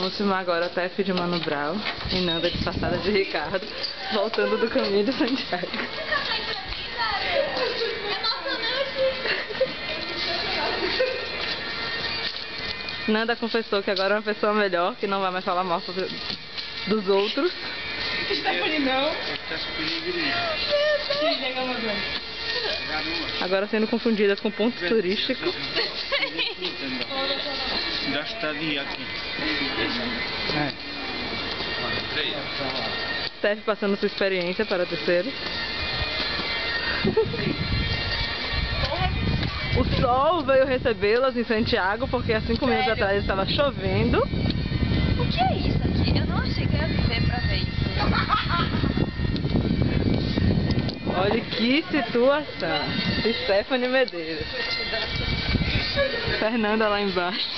Vamos filmar agora a Tef de Mano Brown e Nanda disfarçada de Ricardo, voltando do caminho de Santiago. Nanda confessou que agora é uma pessoa melhor, que não vai mais falar mal dos outros. Stephanie não. Agora sendo confundidas com pontos turísticos. Da estadia aqui. Tef passando sua experiência para terceiros. O sol veio recebê-las em Santiago porque há 5 minutos atrás estava chovendo. O que é isso aqui? Eu não cheguei a viver pra ver isso. Olha que situação. Stephanie Medeiros. Fernanda lá embaixo.